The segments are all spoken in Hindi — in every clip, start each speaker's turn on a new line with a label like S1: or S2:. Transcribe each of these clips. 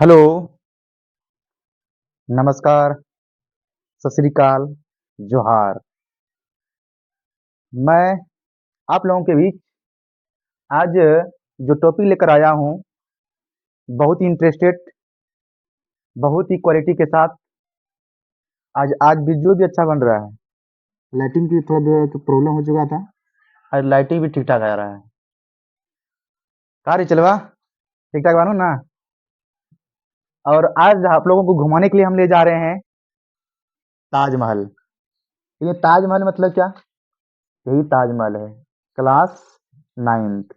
S1: हेलो, नमस्कार, सत श्री अकाल, जोहार। मैं आप लोगों के बीच आज जो टॉपिक लेकर आया हूँ, बहुत ही इंटरेस्टेड, बहुत ही क्वालिटी के साथ आज आज वीडियो भी अच्छा बन रहा है। लाइटिंग की थोड़ा बहुत प्रॉब्लम हो चुका था, आज लाइटिंग भी ठीक-ठाक आ रहा है। का रे चलवा, ठीक-ठाक बानू ना? और आज आप लोगों को घुमाने के लिए हम ले जा रहे हैं ताजमहल। ये ताजमहल मतलब क्या? यही ताजमहल है, क्लास 9th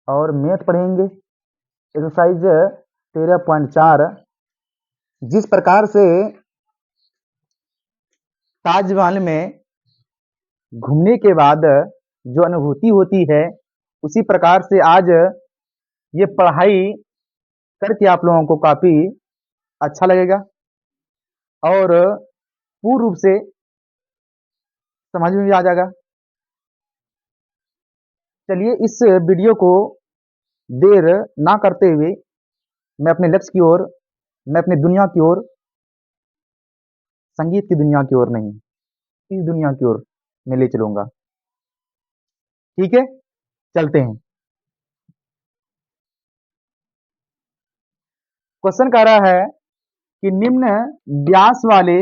S1: और मैथ पढ़ेंगे एक्सरसाइज 13.4। जिस प्रकार से ताजमहल में घूमने के बाद जो अनुभूति होती है, उसी प्रकार से आज ये पढ़ाई करके आप लोगों को काफ़ी अच्छा लगेगा और पूर्ण रूप से समझ में भी आ जाएगा। चलिए इस वीडियो को देर ना करते हुए मैं अपने लक्ष्य की ओर, मैं अपनी दुनिया की ओर, संगीत की दुनिया की ओर नहीं, इस दुनिया की ओर मैं ले चलूँगा। ठीक है? चलते हैं। क्वेश्चन कह रहा है कि निम्न व्यास वाले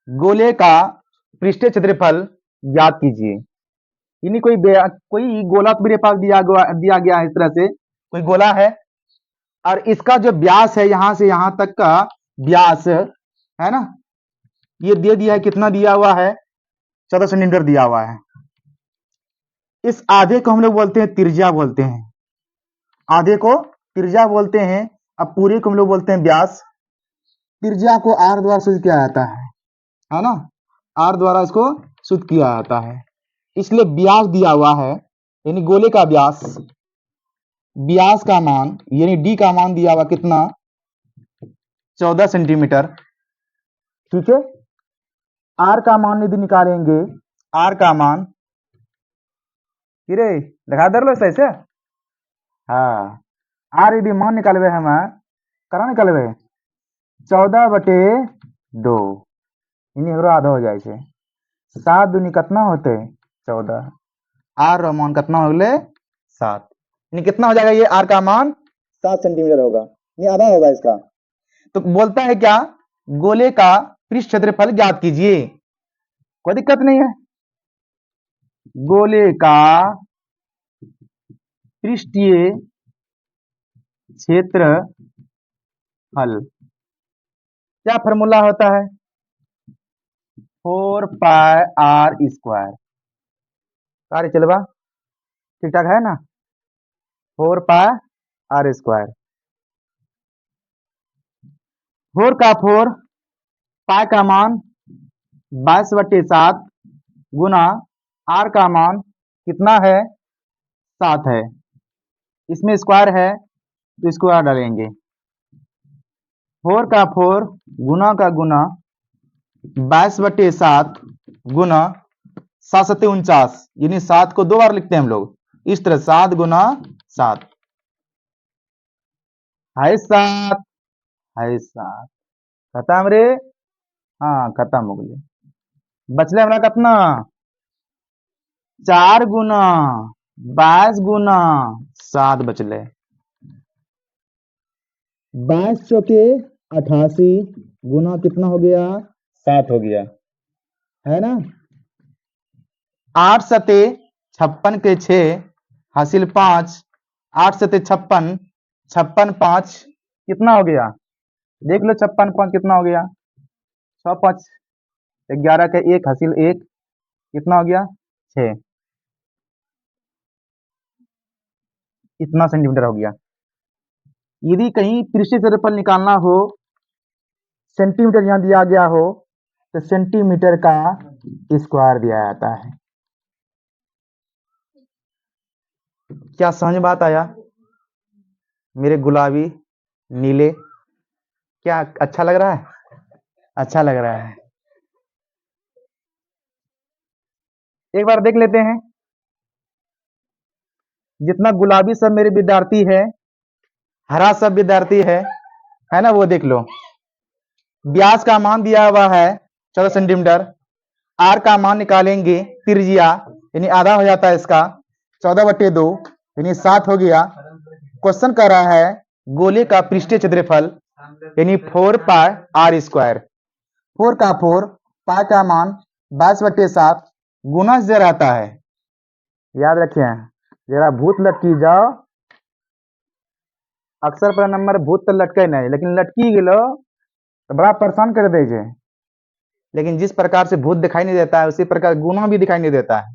S1: गोले का पृष्ठीय क्षेत्रफल ज्ञात कीजिए। यानी कोई गोला मेरे पास दिया गया है, इस तरह से कोई गोला है और इसका जो व्यास है यहाँ से यहाँ तक का व्यास है ना, ये दे दिया है, कितना दिया हुआ है? 14 सेंटीमीटर दिया हुआ है। इस आधे को हम लोग बोलते हैं त्रिज्या बोलते हैं, आधे को त्रिज्या बोलते हैं। अब पूरे को हम लोग बोलते हैं व्यास। त्रिज्या को आर द्वारा सूचित किया जाता है ना, आर द्वारा इसको सूचित किया जाता है, इसलिए व्यास दिया हुआ है, यानी गोले का व्यास, व्यास का मान यानी डी का मान दिया हुआ कितना? 14 सेंटीमीटर। ठीक है, आर का मान यदि निकालेंगे, आर का मान लगा दर लो सही से। हाँ, आर यदि मान निकालबे हम करा निकालबे 14/2, यानी एकरो आधा हो जाए छे। 7 दूनी कितना होते? 14। आर का मान कितना हो गए? 7। यानी कितना हो जाएगा? ये आर का मान 7 सेंटीमीटर होगा, ये आधा होगा इसका। तो बोलता है क्या? गोले का पृष्ठ क्षेत्रफल ज्ञात कीजिए। कोई दिक्कत नहीं है, गोले का पृष्ठीय क्षेत्रफल क्या फॉर्मूला होता है? 4πr²। कार्य चलवा ठीक ठाक है ना? 4πr²। 4 का 4, पाई का मान 22/7 गुना आर का मान कितना है? 7 है। इसमें स्क्वायर है तो स्क्वायर डालेंगे। 4 का 4 गुना का गुना 22/7 गुना 7 7 49, यानी 7 को 2 बार लिखते हैं हम लोग, इस तरह 7 गुना 7 है 7 है 7। खत्म रे? हाँ खत्म हो गए। बचले हमरा कितना? 4 गुना 22 गुना 7 बचले। 22 चौके 88 गुना कितना हो गया? 7 हो गया, है ना? 8 सते 56 के 6 हासिल 5, 8 सते 56, 56 5 कितना हो गया? देख लो 56 5 कितना हो गया? 6 5 11 के 1 हासिल 1 कितना हो गया? 6। इतना सेंटीमीटर हो गया। यदि कहीं पृष्ठीय क्षेत्रफल निकालना हो, सेंटीमीटर यहाँ दिया गया हो, तो सेंटीमीटर का स्क्वायर दिया जाता है। क्या समझ बात आया मेरे गुलाबी नीले? क्या अच्छा लग रहा है? अच्छा लग रहा है। एक बार देख लेते हैं, जितना गुलाबी सब मेरे विद्यार्थी है, हरा सब विद्यार्थी है है ना, वो देख लो। व्यास का मान दिया हुआ है 14 सेंटीमीटर, आर का मान निकालेंगे, त्रिज्या यानी आधा हो जाता है इसका, 14/2 यानी 7 हो गया। क्वेश्चन कर रहा है गोले का पृष्ठीय क्षेत्रफल यानी 4 पाई आर स्क्वायर। 4 का 4, पाई का मान 22/7 गुना से रहता है। याद रखिए, जरा भूत लटकी जाओ, अक्सर पर नंबर भूत तो लटके नहीं, लेकिन लटकी गेलो तो बड़ा परेशान कर दीजिए। लेकिन जिस प्रकार से भूत दिखाई नहीं देता है, उसी प्रकार गुना भी दिखाई नहीं देता है।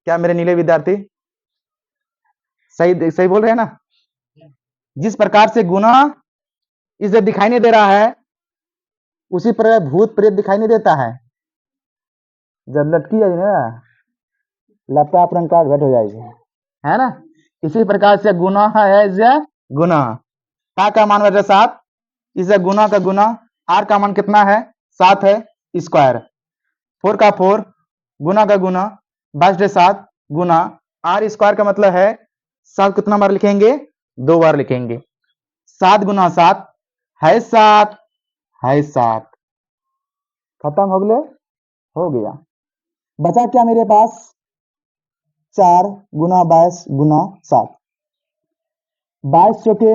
S1: क्या मेरे नीले विद्यार्थी सही सही बोल रहे हैं ना? जिस प्रकार से गुना इसे दिखाई नहीं दे रहा है, उसी प्रकार भूत प्रेत दिखाई नहीं देता है। जब लटकी जाएगी ना, लपटा रंग का घट हो जाएगी, है ना? इसी प्रकार से गुना है गुना, का मान बचा 7, इसे गुना का गुना, आर का मान कितना है 7 है स्क्वायर। 4 का 4 गुना का गुना 22/7 गुना आर स्क्वायर का मतलब है 7 कितना बार लिखेंगे, 2 बार लिखेंगे। 7 गुना 7 है 7 है 7। खत्म हो गए, हो गया। बचा क्या मेरे पास, 4 गुना 22 गुना 7, 22 चौके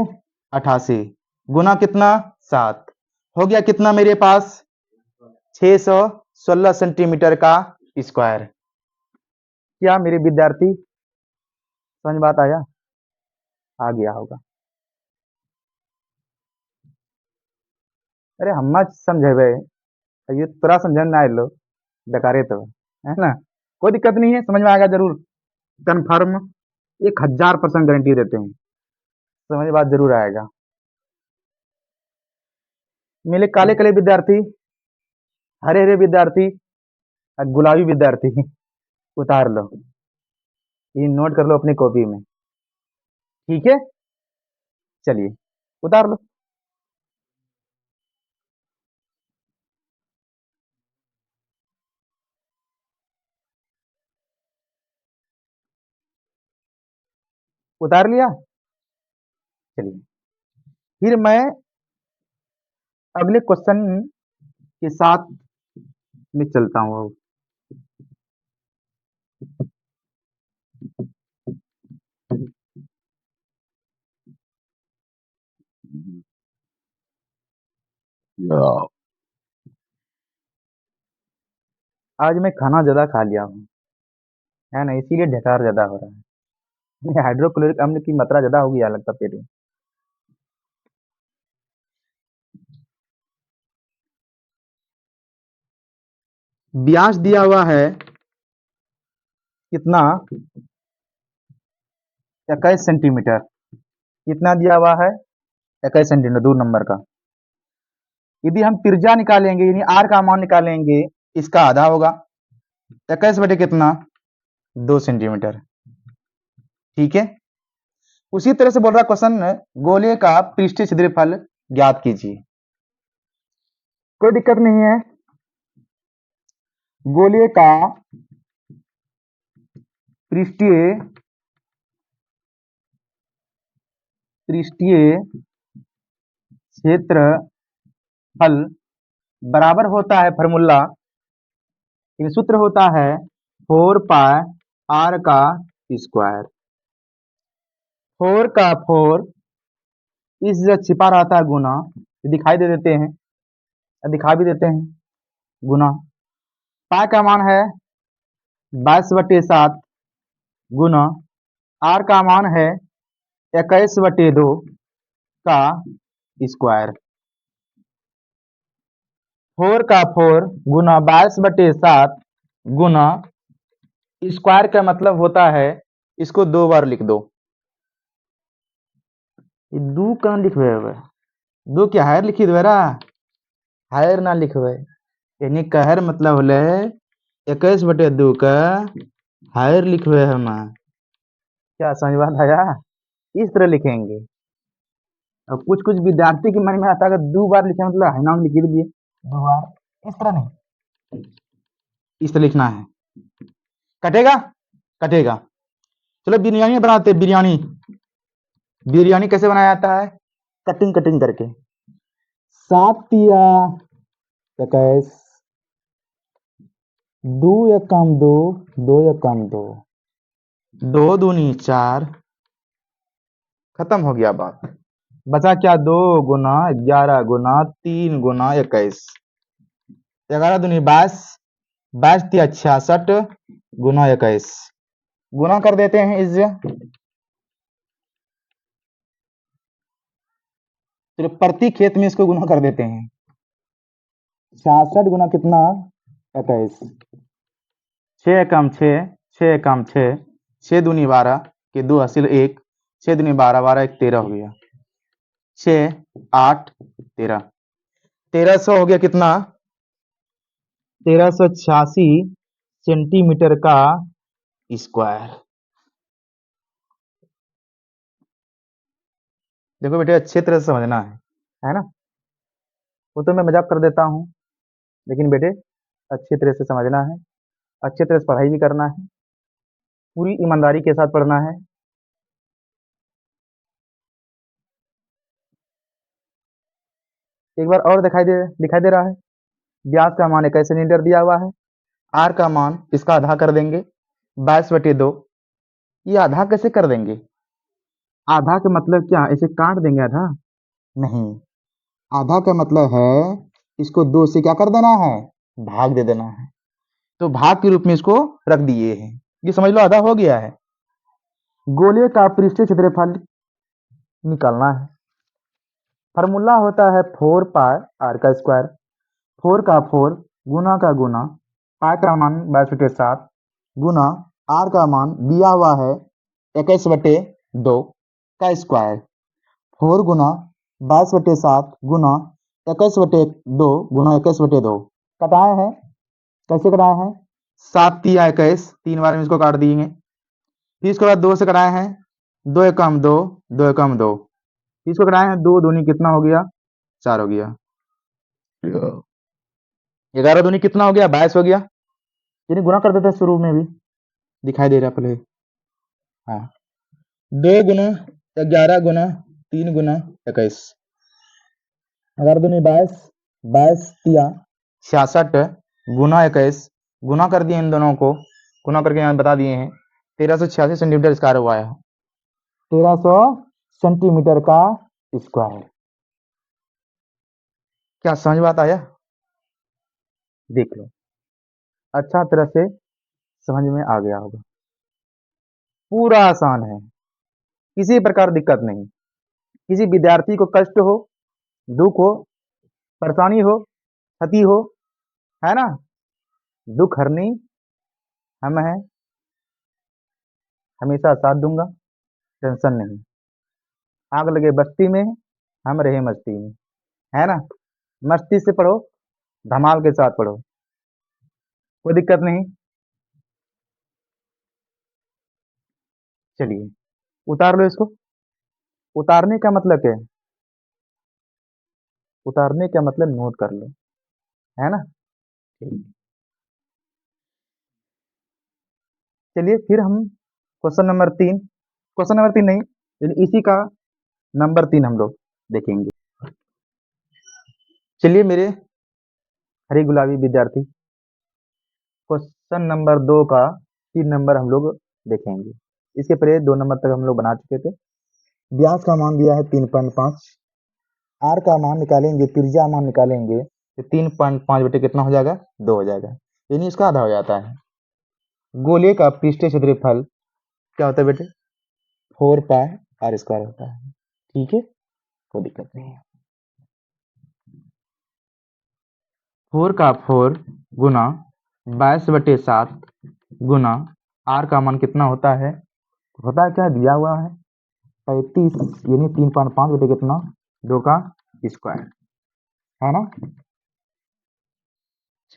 S1: 88 गुना कितना 7, हो गया कितना मेरे पास 616 सेंटीमीटर का स्क्वायर। क्या मेरे विद्यार्थी समझ बात आया? आ गया होगा। अरे हम समझेबे, ये तोरा समझ ना लो डकारे तो, है ना? कोई दिक्कत नहीं है, समझ में आएगा जरूर, कन्फर्म 1000% गारंटी देते हैं, समझ बात जरूर आएगा। मेरे काले काले विद्यार्थी, हरे हरे विद्यार्थी और गुलाबी विद्यार्थी उतार लो, ये नोट कर लो अपनी कॉपी में, ठीक है? चलिए उतार लो। उतार लिया? चलिए फिर मैं अगले क्वेश्चन के साथ में चलता हूँ। आज मैं खाना ज्यादा खा लिया हूँ, है ना, इसीलिए ढकार ज्यादा हो रहा है। हाइड्रोक्लोरिक अम्ल की मात्रा ज्यादा हो गया लगता पेट में। व्यास दिया हुआ है कितना, 21 सेंटीमीटर। कितना दिया हुआ है 21 सेंटीमीटर, 2 नंबर का। यदि हम त्रिज्या निकालेंगे यानी आर का मान निकालेंगे, इसका आधा होगा 21 बटे कितना 2 सेंटीमीटर, ठीक है? उसी तरह से बोल रहा क्वेश्चन, गोले का पृष्ठीय क्षेत्रफल ज्ञात कीजिए। कोई दिक्कत नहीं है, गोले का पृष्ठीय क्षेत्रफल बराबर होता है, फॉर्मूला सूत्र होता है 4 पाई आर का स्क्वायर। 4 का 4 इस जगह छिपा रहता है गुना, दिखाई दे देते हैं, दिखा भी देते हैं गुना। पाई का मान है 22/7 गुना आर का मान है 21/2 का स्क्वायर। 4 का 4 गुना 22/7 गुना स्क्वायर का मतलब होता है, इसको 2 बार लिख दो। दो कहाँ लिखवे है, दो क्या हायर लिखी द्वारा, हायर ना लिखवे, यानी कहर मतलब होले 21/2 का हायर लिखवे हम। क्या समझ बात आया? इस तरह लिखेंगे। और कुछ कुछ विद्यार्थी के मन में आता है कि 2 बार लिखे मतलब है ना, लिख दिए 2 बार, इस तरह नहीं, इस तरह लिखना है। कटेगा कटेगा। चलो बिरयानी बनाते, बिरयानी। बिरयानी कैसे बनाया जाता है, कटिंग कटिंग करके। 7 तिया 21, 2 एकम 2, 2 एकम 2, 2 दूनी 4, खत्म हो गया बात। बचा क्या? 2 गुना 11 गुना 3 गुना 21, 11 दूनी 22, 22 तिया 66 गुना 21, गुना कर देते हैं इससे। तो प्रति खेत में इसको गुना कर देते हैं। 66 गुना कितना? 21, 6 एकम 6, 6 एकम 6, 6 दूनी 12 के 2 हासिल 1, 6 दूनी 12, 12 1 13 हो गया, 6 8 13, 1300 हो गया कितना? 1386 सेंटीमीटर का स्क्वायर। देखो बेटे अच्छे तरह से समझना है ना? वो तो मैं मजाक कर देता हूँ, लेकिन बेटे अच्छी तरह से समझना है, अच्छी तरह से पढ़ाई भी करना है, पूरी ईमानदारी के साथ पढ़ना है। एक बार और दिखाई दे रहा है। व्यास का मान 21 सेंटीमीटर दिया हुआ है, आर का मान इसका आधा कर देंगे 22/2। ये आधा कैसे कर देंगे? आधा का मतलब क्या, ऐसे काट देंगे आधा? नहीं, आधा का मतलब है इसको 2 से क्या कर देना है? भाग दे देना है। तो भाग के रूप में इसको रख दिए हैं, ये समझ लो आधा हो गया है। गोले का पृष्ठीय क्षेत्रफल निकालना है। फार्मूला होता है 4 पाई आर का स्क्वायर, 4 का 4 गुना का गुना, पाई का मान 22/7 गुना आर का मान दिया हुआ है 21/2 का स्क्वायर, 4 गुना 22/7 गुना 21/2 गुना 21/2 कटाए हैं। कैसे कटाए हैं? 7 तिया 21, 3 बार में इसको काट दिएंगे। फिर इसके बाद 2 से कटाए हैं, 2 एकम 2, 2 एकम 2, इसको कटाए हैं, 2 दूनी कितना हो गया? 4 हो गया। 11 दूनी कितना हो गया? 22 हो गया। यानी गुना कर देते हैं शुरू में भी, दिखाई दे रहा पहले। हाँ, 2 गुना 11 गुना 3 गुना 21, 11 दूनी 22, 22 तिया 66 गुना 21, गुना कर दिए इन दोनों को, गुना करके यहाँ बता दिए हैं 1386 सेंटीमीटर स्क्वायर हुआ है। 1300 सेंटीमीटर का स्क्वायर। क्या समझ बात आया? देख लो, अच्छा तरह से समझ में आ गया होगा। पूरा आसान है, किसी प्रकार दिक्कत नहीं। किसी विद्यार्थी को कष्ट हो, दुख हो, परेशानी हो, क्षति हो, है ना, दुख हरनी हम हैं, हमेशा साथ दूंगा, टेंशन नहीं। आग लगे बस्ती में, हम रहे मस्ती में, है ना। मस्ती से पढ़ो, धमाल के साथ पढ़ो, कोई दिक्कत नहीं। चलिए उतार लो इसको। उतारने का मतलब क्या है? उतारने का मतलब नोट कर लो, है ना। ठीक। चलिए फिर हम क्वेश्चन नंबर 3 नहीं, लेकिन इसी का नंबर 3 हम लोग देखेंगे। चलिए मेरे हरी गुलाबी विद्यार्थी, क्वेश्चन नंबर 2 का 3 नंबर हम लोग देखेंगे। इसके पहले 2 नंबर तक हम लोग बना चुके थे। व्यास का मान दिया है 3.5, आर का मान निकालेंगे, त्रिज्या मान निकालेंगे, तो 3.5 बेटे कितना हो जाएगा? 2 हो जाएगा, यानी इसका आधा हो जाता है। गोले का पृष्ठीय क्षेत्रफल क्या होता है बेटे? 4 पाई आर स्क्वायर होता है। ठीक है, कोई दिक्कत नहीं है। 4 का 4 गुना 22/7 गुना आर का मान कितना होता है? क्या दिया हुआ है? 35, यानी 3.5 बेटे कितना? 2 का स्क्वायर, है ना।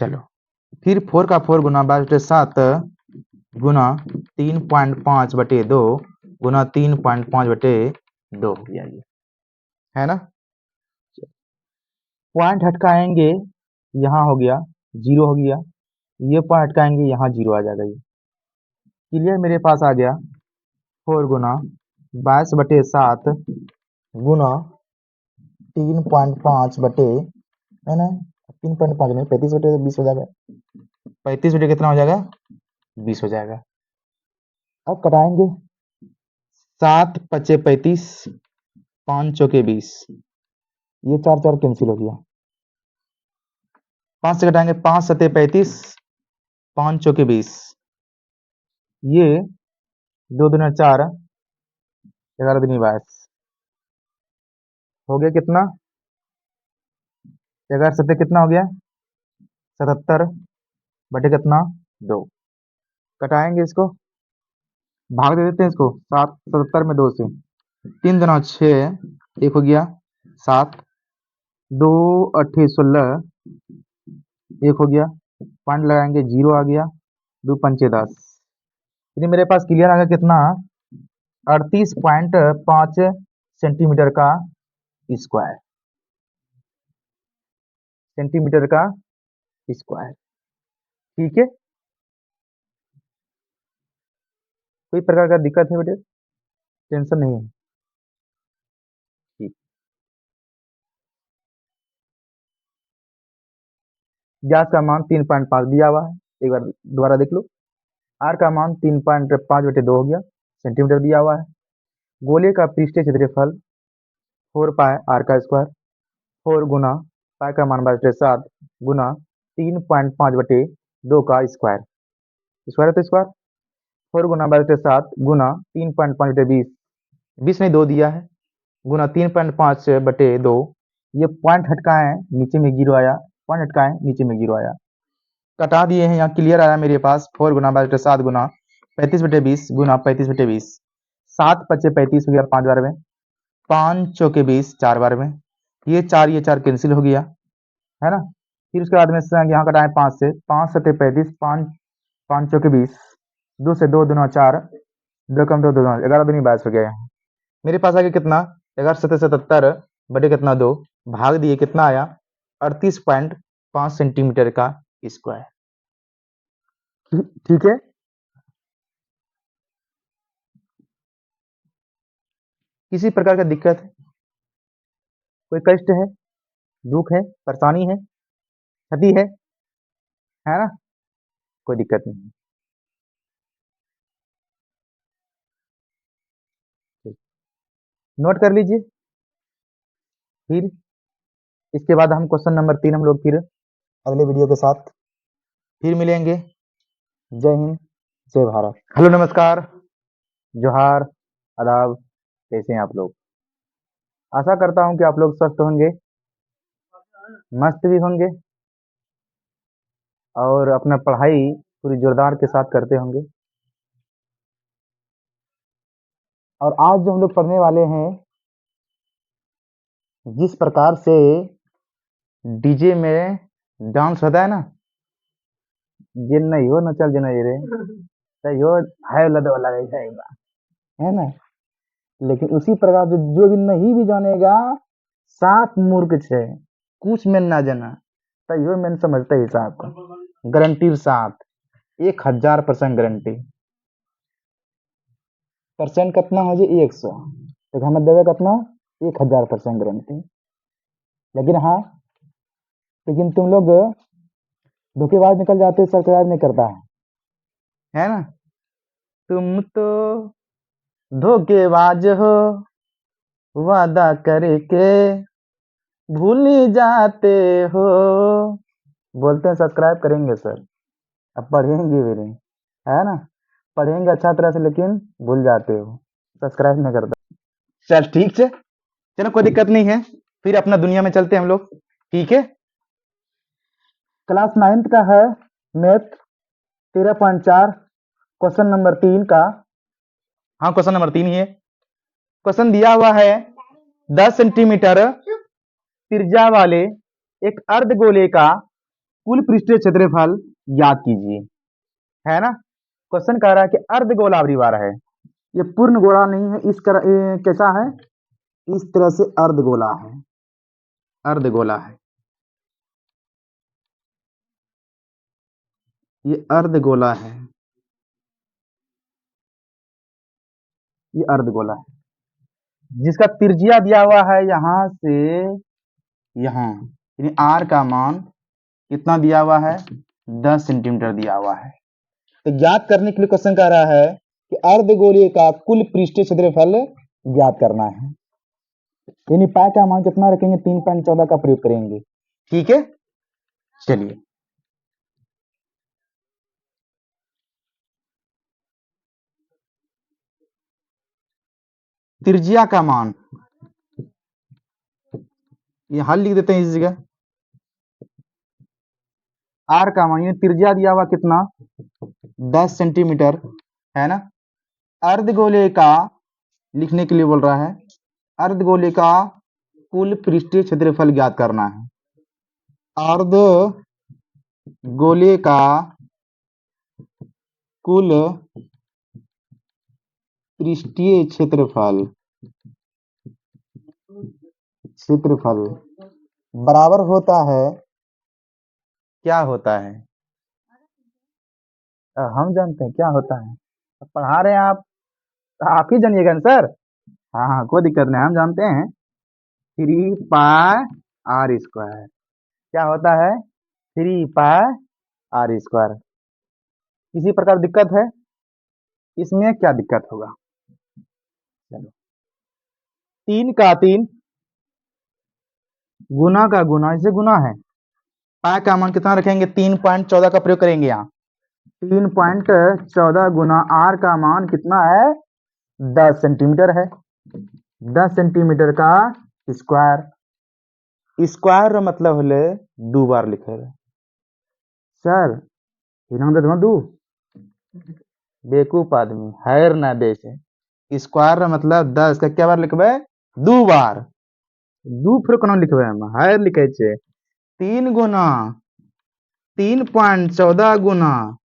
S1: चलो फिर 4 का 4 गुना 22/7 गुना 3.5/2 गुना 3.5/2 हो गया ये, है ना। पॉइंट हटकाएंगे, यहाँ हो गया 0 हो गया, ये पॉइंट हटकाएंगे यहाँ 0 आ जाएगा। ये क्लियर मेरे पास आ गया। 4 गुना 22/7 गुना 3.5 बटे, है ना, 3.5 नहीं, 35 बटे 20 हो जाएगा। 35 बटे कितना हो जाएगा? 20 हो जाएगा। अब कटाएंगे, 7 पचे 35, 5 चौके 20, ये 4 4 कैंसिल हो गया। 5 से घटाएंगे, 5 सते 35, 5 चौके 20, ये 2 दूना 4, 11 दूनी 22, हो गया कितना? 11 सत्ते कितना हो गया? 77 बटे कितना? 2। कटाएंगे इसको, भाग दे देते हैं इसको, 7 77 में 2 से, 3 दूना 6, 1 हो गया 7, 2 8 16, 1 हो गया, पॉइंट लगाएंगे, 0 आ गया, 2 पंचे 10, यानी मेरे पास क्लियर आ गया कितना? 38.5 सेंटीमीटर का स्क्वायर, सेंटीमीटर का स्क्वायर। ठीक है, कोई प्रकार का दिक्कत है बेटे? टेंशन नहीं है। ठीक, व्यास का मान 3.5 दिया हुआ है, एक बार दोबारा देख लो। आर का मान 3.5 बटे 2 हो गया, सेंटीमीटर दिया हुआ है। गोले का पृष्ठीय क्षेत्रफल 4 पाए आर का स्क्वायर, 4 गुना पाए का मान बटे 7 गुना 3.5 बटे 2 का स्क्वायर, स्क्वायर है तो स्क्वायर, 4 गुना बटे 7 गुना 3.5 बटे 20, 20 नहीं 2 दिया है, गुना 3.5 बटे 2, ये पॉइंट हटकाएं नीचे में 0 आया, पॉइंट हटकाएं नीचे में 0 आया, कटा दिए हैं, यहाँ क्लियर आया मेरे पास। 4 गुना बटे 7 गुना 35 बटे 20 गुना 35 बटे 20, 7 पचे 35 हो गया 5 बार में, 5 चौके 20 4 बार में, ये 4 कैंसिल हो गया, है ना। फिर उसके बाद में यहाँ कटाएं 5 से, 5 सते 35, 5 5 चौके 20, 2 से 2 दूना 4, 2 कम 2 2 11 दूनी 22 हो गया। यहाँ मेरे पास आ गया कितना? 11 सते 77 बटे कितना 2, भाग दिए कितना आया? 38.5 सेंटीमीटर का स्क्वायर। ठीक है, किसी प्रकार का दिक्कत है, कोई कष्ट है, दुख है, परेशानी है, क्षति है ना, कोई दिक्कत नहीं। ठीक, नोट कर लीजिए। फिर इसके बाद हम क्वेश्चन नंबर 3 हम लोग फिर अगले वीडियो के साथ फिर मिलेंगे। जय हिंद, जय भारत। हेलो नमस्कार, जोहार, आदाब, कैसे हैं आप लोग? आशा करता हूं कि आप लोग स्वस्थ होंगे, मस्त भी होंगे और अपना पढ़ाई पूरी जोरदार के साथ करते होंगे। और आज जो हम लोग पढ़ने वाले हैं, जिस प्रकार से डीजे में डांस होता है ना, जिन नहीं हो न चल जन रे, तो यो है लद वाला है ना, लेकिन उसी प्रकार से जो भी नहीं भी जानेगा, सात मूर्ख छे, कुछ में ना जाना, तो यो मैंने समझते हिसाब का गारंटी साथ 1000% गारंटी, परसेंट कितना हो जाए 100, तो हमें देवे कितना? 1000% गारंटी। लेकिन हाँ, लेकिन तुम लोग धोखेबाज निकल जाते, सब्सक्राइब नहीं करता है ना, तुम तो धोखेबाज हो, वादा करके भूल ही जाते हो। बोलते हैं सब्सक्राइब करेंगे सर, अब पढ़ेंगे भी नहीं, है ना, पढ़ेंगे अच्छा तरह से लेकिन भूल जाते हो, सब्सक्राइब नहीं करता। चल ठीक है, चलो कोई दिक्कत नहीं है, फिर अपना दुनिया में चलते हैं हम लोग। ठीक है, क्लास 9th का है मैथ 13.4, क्वेश्चन नंबर 3 का। हाँ, क्वेश्चन नंबर 3 ही है। क्वेश्चन दिया हुआ है 10 सेंटीमीटर त्रिज्या वाले एक अर्धगोले का कुल पृष्ठीय क्षेत्रफल ज्ञात कीजिए, है ना। क्वेश्चन कह रहा है कि अर्धगोलावरी वाला है, ये पूर्ण गोला नहीं है, इस तरह कैसा है, इस तरह से अर्धगोला है, अर्धगोला है, ये अर्धगोला है, ये अर्धगोला है। जिसका त्रिज्या दिया हुआ है यहाँ से यहाँ, यानी आर का मान कितना दिया हुआ है, 10 सेंटीमीटर दिया हुआ है। तो ज्ञात करने के लिए क्वेश्चन कह रहा है कि अर्धगोलीय का कुल पृष्ठीय क्षेत्रफल ज्ञात करना है, यानी पाई का मान कितना रखेंगे, 3.14 का प्रयोग करेंगे। ठीक है, चलिए त्रिज्या का मान ये हल लिख देते हैं इस जगह। आर का मान, ये त्रिज्या दिया हुआ कितना, 10 सेंटीमीटर है ना। अर्धगोले का लिखने के लिए बोल रहा है, अर्धगोले का कुल पृष्ठीय क्षेत्रफल ज्ञात करना है। अर्धगोले का कुल पृष्ठीय क्षेत्रफल बराबर होता है, क्या होता है, हम जानते हैं क्या होता है, पढ़ा रहे हैं आप, आप ही जानिएगा ना सर। हाँ हाँ, कोई दिक्कत नहीं, हम जानते हैं, 3 पाई r²। क्या होता है, 3 पाई r²। किसी प्रकार दिक्कत है इसमें, क्या दिक्कत होगा, चलो 3 का 3 गुना का गुना, इसे गुना है, पाई का मान कितना रखेंगे, 3.14 का प्रयोग करेंगे यहाँ। 3.14 गुना r का मान कितना है, 10 सेंटीमीटर है। 10 सेंटीमीटर का स्क्वायर, स्क्वायर मतलब होले 2 बार लिखे सर, दू बेकूफ आदमी हैर ना बेचे। स्क्वायर मतलब 10 का क्या बार लिखबे, 2 बार, 2 फिर कोना लिखबे, हम हैर लिखे छे 3 गुना 3.14 गुना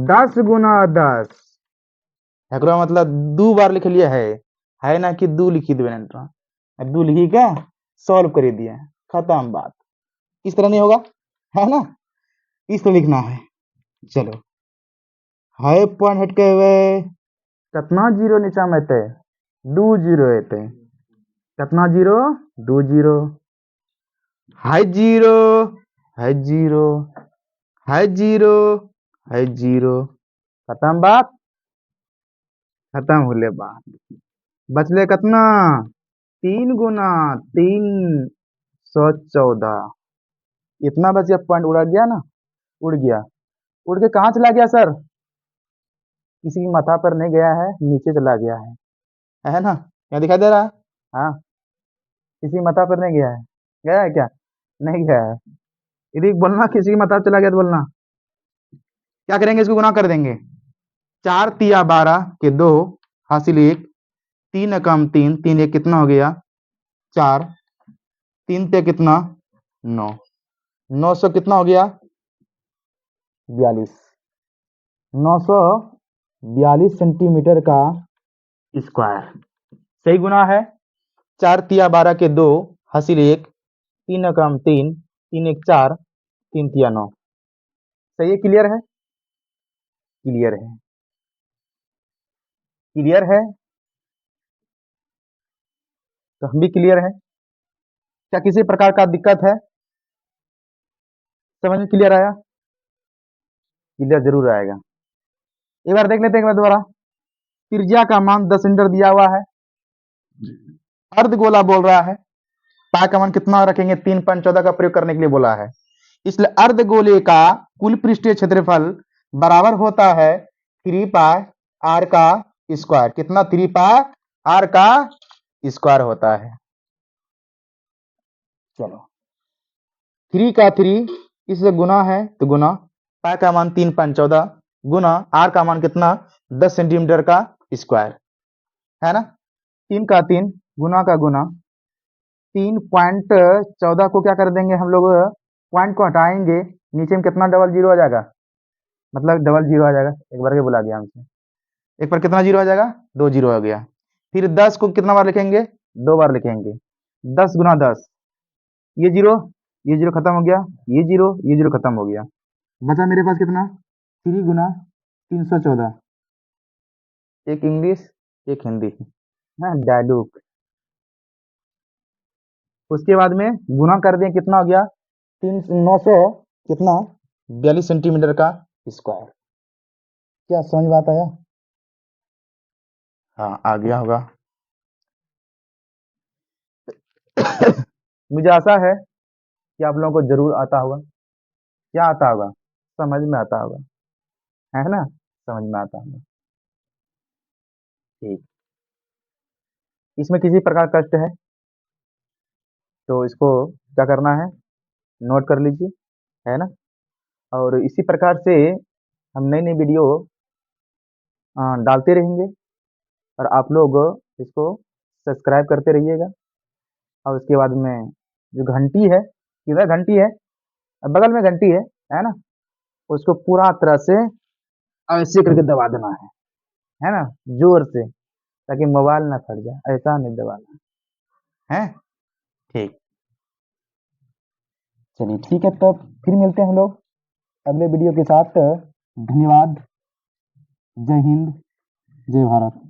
S1: 10 गुना 10, एकरा मतलब 2 बार लिख लिया है ना कि 2 लिखी देवे ना, 2 लिखी का सॉल्व कर दिया, खत्म बात। इस तरह नहीं होगा, है ना, इस तरह लिखना है। चलो हाई पॉइंट हटके हुए कितना जीरो नीचा में थे, 2 जीरो थे, कितना zero, 2 zero, high zero, high zero, high zero, high zero, खत्म बात, खत्म होले बात। बचले कितना, 3 गुना 314, इतना बच गया, पॉइंट उड़ गया ना, उड़ गया, उड़ के कहाँ चला गया सर, किसी की माथा पर नहीं गया है, नीचे चला गया है ना, क्या दिखाई दे रहा है, हाँ, किसी की माथा पर नहीं गया है क्या, नहीं गया है। यदि बोलना किसी की माथा पर चला गया तो बोलना, क्या करेंगे, इसको गुना कर देंगे, 4 तिया 12 के 2 हासिल 1, 3 कम 3, 3 एक कितना हो गया 4, 3 ते कितना 9, 900 कितना हो गया 42, 942 सेंटीमीटर का स्क्वायर, सही गुना है। 4 तिया 12 के 2 हासिल 1, 3 कम 3, 3 एक 4, 3 तिया 9, सही है, क्लियर है, क्लियर है, क्लियर है, तो हम भी क्लियर है। क्या किसी प्रकार का दिक्कत है, समझ में क्लियर आया, क्लियर जरूर आएगा। एक बार देख लेते हैं, एक बार दोबारा, त्रिज्या का मान 10 सेंटीमीटर दिया हुआ है, अर्धगोला बोल रहा है, पाई का मान कितना रखेंगे, 3.14 का प्रयोग करने के लिए बोला है, इसलिए अर्धगोले का कुल पृष्ठीय क्षेत्रफल बराबर होता है 3 पाई r का स्क्वायर, कितना 3 पाई r का स्क्वायर होता है। चलो 3 का 3 इससे गुना है तो गुना, पाई का मान 3.14 गुना r का मान कितना 10 सेंटीमीटर का स्क्वायर, है ना, 3 का 3 गुना का गुना, 3.14 को क्या कर देंगे हम लोग, पॉइंट को हटाएंगे, नीचे में कितना डबल जीरो आ जाएगा, मतलब डबल जीरो आ जाएगा, एक बार के बुला गया हमसे, एक बार कितना जीरो आ जाएगा, 2 जीरो आ गया। फिर 10 को कितना बार लिखेंगे, 2 बार लिखेंगे, 10 गुना 10, ये जीरो खत्म हो गया, ये जीरो खत्म हो गया, बचा मेरे पास कितना, 3 गुना 314, एक इंग्लिश एक हिंदी, हाँ डायलूक, उसके बाद में गुना कर दें, कितना हो गया 900 कितना 42 सेंटीमीटर का स्क्वायर। क्या समझ बात आया? हाँ आ गया होगा। मुझे आशा है कि आप लोगों को जरूर आता होगा। क्या आता होगा? समझ में आता होगा, है ना? समझ में आता होगा। ठीक, इसमें किसी प्रकार कष्ट है तो इसको क्या करना है, नोट कर लीजिए, है ना? और इसी प्रकार से हम नई नई वीडियो डालते रहेंगे और आप लोग इसको सब्सक्राइब करते रहिएगा। और उसके बाद में जो घंटी है, किधर घंटी है, बगल में घंटी है ना? उसको पूरा तरह से ऐसे करके दबा देना है ना? जोर से, ताकि मोबाइल ना फट जाए, ऐसा नहीं दबाना है। ठीक, चलिए ठीक है, तो फिर मिलते हैं हम लोग अगले वीडियो के साथ। धन्यवाद। जय हिंद, जय भारत।